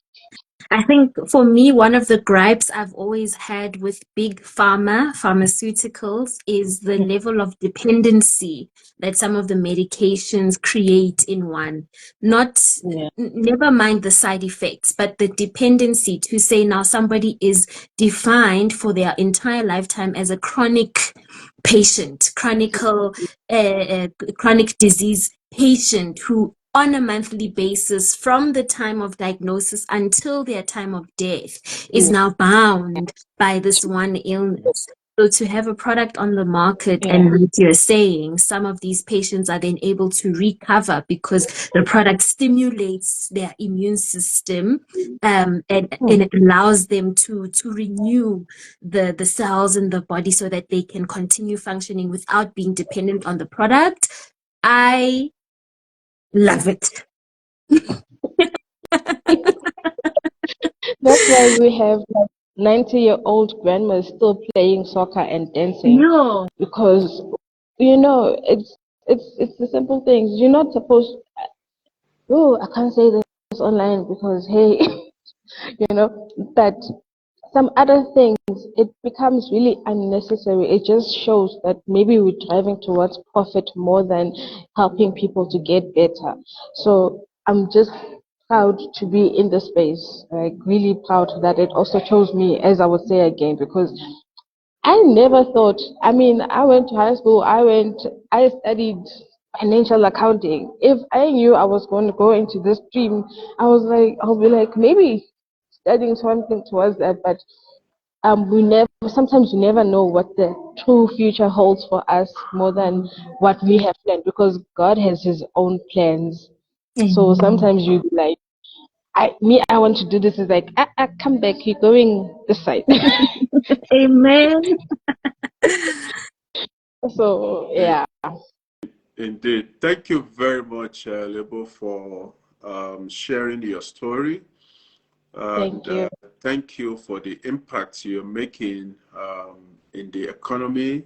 I think for me, one of the gripes I've always had with big pharmaceuticals, is the level of dependency that some of the medications create in one. Not, Yeah. never mind the side effects, but the dependency to say now somebody is defined for their entire lifetime as a chronic patient, chronic disease patient who on a monthly basis from the time of diagnosis until their time of death is now bound by this one illness. So to have a product on the market, Yeah. and like you're saying, some of these patients are then able to recover because the product stimulates their immune system, and it allows them to renew the cells in the body so that they can continue functioning without being dependent on the product. I love it. That's why we have like 90-year-old grandmas still playing soccer and dancing, No. because it's the simple things. You're not supposed. Oh, I can't say this online because hey, but some other things, it becomes really unnecessary. It just shows that maybe we're driving towards profit more than helping people to get better. So I'm just proud to be in the space, like really proud that it also chose me, as I would say again, because I never thought. I mean, I went to high school. I studied financial accounting. If I knew I was going to go into this stream, I'll be like, maybe studying something towards that. But we never. Sometimes we never know what the true future holds for us more than what we have planned, because God has His own plans. So Amen. sometimes you be like, I want to do this. Is like, come back. You're going this side. Amen. So yeah. Indeed. Thank you very much, Lebo, for sharing your story. And Thank you. thank you for the impact you're making in the economy,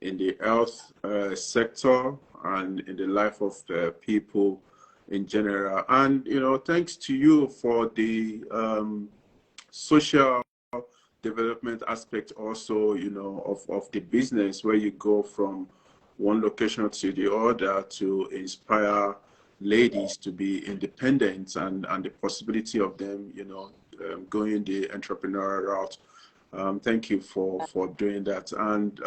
in the health sector, and in the life of people in general. And, thanks to you for the social development aspect also, of the business, where you go from one location to the other to inspire ladies to be independent, and the possibility of them, going the entrepreneurial route. Thank you for doing that. And,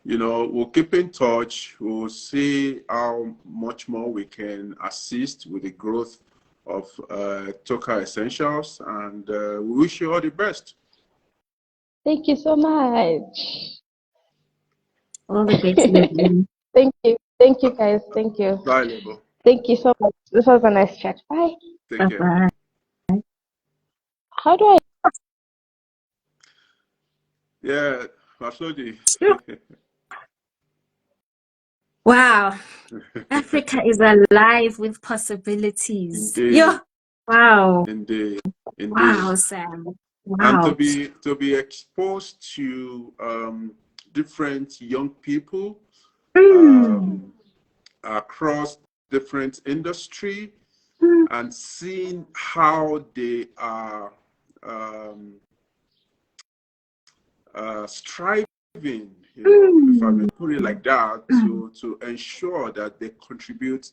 we'll keep in touch. We'll see how much more we can assist with the growth of Toka Essentials. And we wish you all the best. Thank you so much. All the best, Lily. Thank you. Thank you, guys. Thank you. Bye, Lebo. Thank you so much. This was a nice chat. Bye. Take care. Bye-bye. How do I? Yeah, Masodi. Wow. Africa is alive with possibilities. Indeed, Wow. indeed, Wow, indeed. Sam. And Wow. to be exposed to different young people Mm. across different industry, Mm. and seeing how they are striving, if I may put it like that, to ensure that they contribute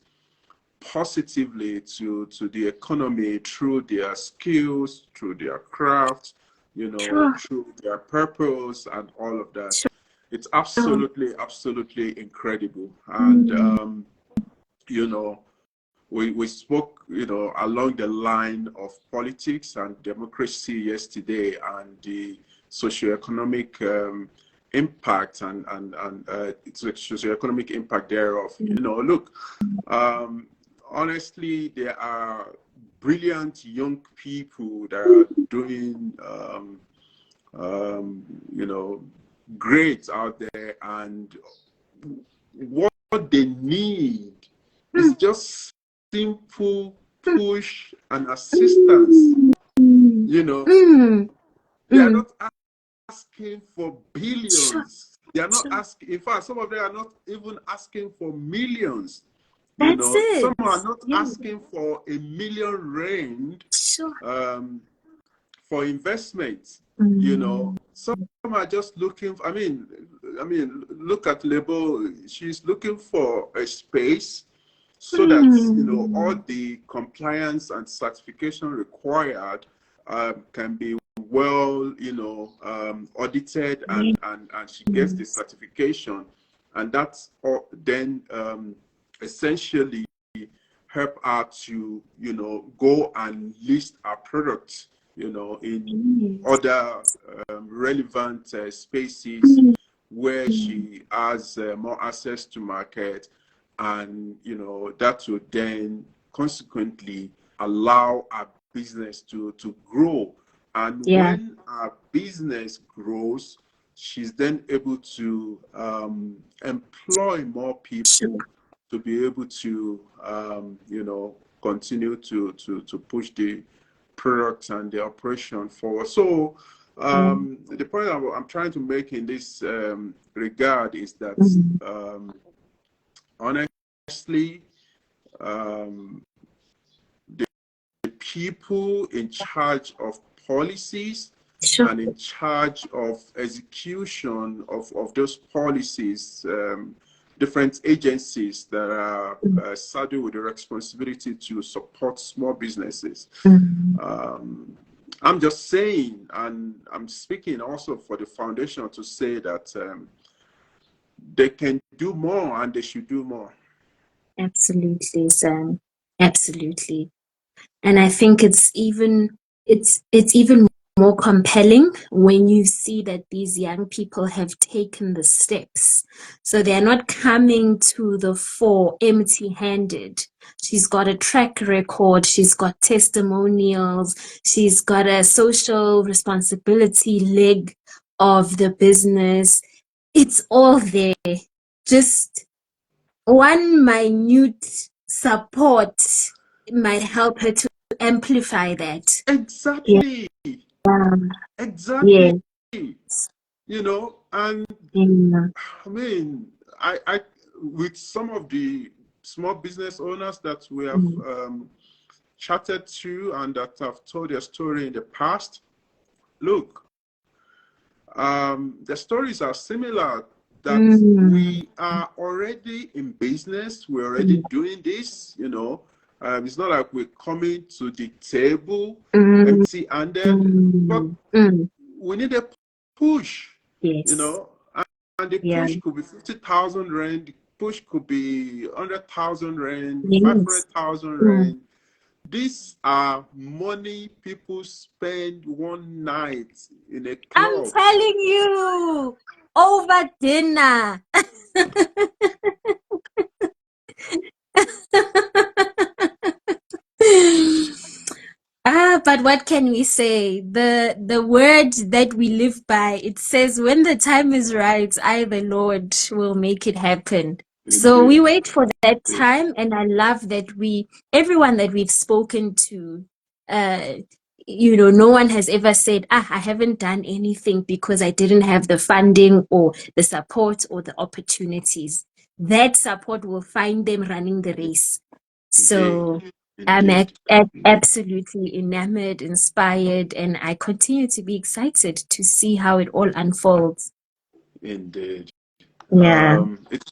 positively to the economy through their skills, through their craft, Sure. through their purpose and all of that. Sure. It's absolutely incredible. And we spoke, along the line of politics and democracy yesterday, and the socioeconomic impact and socioeconomic impact thereof. Look, honestly, there are brilliant young people that are doing, great out there, and what they need is just simple push and assistance. Mm. They are Mm. not asking for Sure. billions. They are not Sure. asking, in fact, some of them are not even asking for millions. That's Some it. are not Yeah. asking for 1 million rand Sure. For investment. Mm. Some are just looking. Look at Lebo. She's looking for a space so that all the compliance and certification required can be well, audited, and she gets the certification, and that's all, then essentially help her to go and list our products in other relevant spaces where she has more access to market, and that will then consequently allow our business to grow. And when our business grows, she's then able to employ more people to be able to continue to push the product and the operation forward. So the point I'm trying to make in this regard is that honestly, the people in charge of policies and in charge of execution of those policies, different agencies that are saddled with the responsibility to support small businesses. I'm just saying, and I'm speaking also for the foundation to say that they can do more and they should do more. Absolutely, Sam. Absolutely. And I think it's even more compelling when you see that these young people have taken the steps. So they're not coming to the fore empty-handed. She's got a track record, she's got testimonials, she's got a social responsibility leg of the business. It's all there. Just one minute support might help her to amplify that. Exactly. Exactly. Yes. And I mean, I with some of the small business owners that we have chatted to and that have told their story in the past, look, the stories are similar, that we are already in business, we're already doing this, it's not like we're coming to the table empty-handed, but we need a push, and the push could be 50,000 rand, the push could be 100,000 rand, 500,000 rand. These are money people spend one night in a club. I'm telling you, over dinner. But what can we say? The word that we live by, it says, when the time is right, I, the Lord, will make it happen. So we wait for that time, and I love that everyone that we've spoken to, no one has ever said, I haven't done anything because I didn't have the funding or the support or the opportunities. That support will find them running the race. So I'm absolutely enamored, inspired, and I continue to be excited to see how it all unfolds. Indeed. Yeah. It's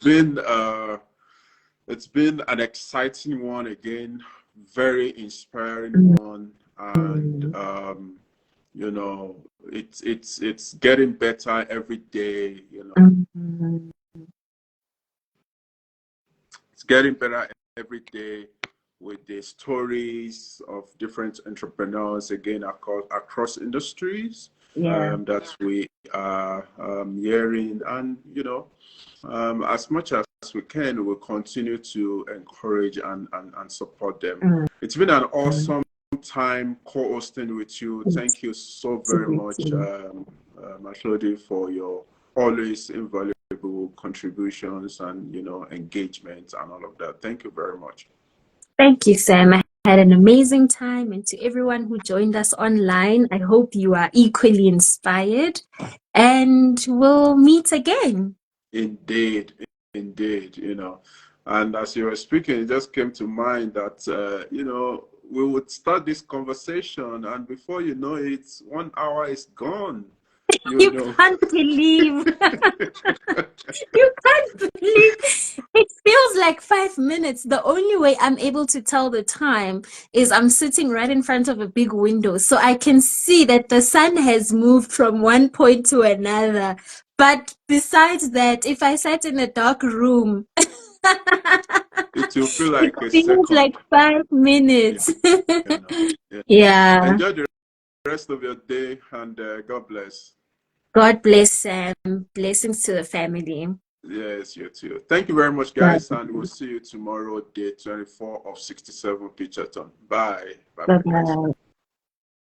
been an exciting one again, very inspiring one, and it's getting better every day. It's getting better every day with the stories of different entrepreneurs again across industries that we are hearing, and as much as we can, we'll continue to encourage and support them. It's been an awesome time co-hosting with you. Thank you so very much, Matlodi, for your always invaluable contributions and engagement and all of that. Thank you very much. Thank you, Sam. I had an amazing time, and to everyone who joined us online, I hope you are equally inspired, and we'll meet again. Indeed. And as you were speaking, it just came to mind that we would start this conversation, and before you know it, 1 hour is gone. You can't believe. You can't believe. It feels like 5 minutes. The only way I'm able to tell the time is I'm sitting right in front of a big window. So I can see that the sun has moved from one point to another. But besides that, if I sat in a dark room, it will feel like it a feels second. like 5 minutes. Yeah. Yeah. Enjoy the rest of your day, and God bless. God bless Sam. Blessings to the family. Yes, you too. Thank you very much, Bye guys, and we'll see you tomorrow, day 24 of 67 Pitcherton. Bye. Bye, bye, guys. bye.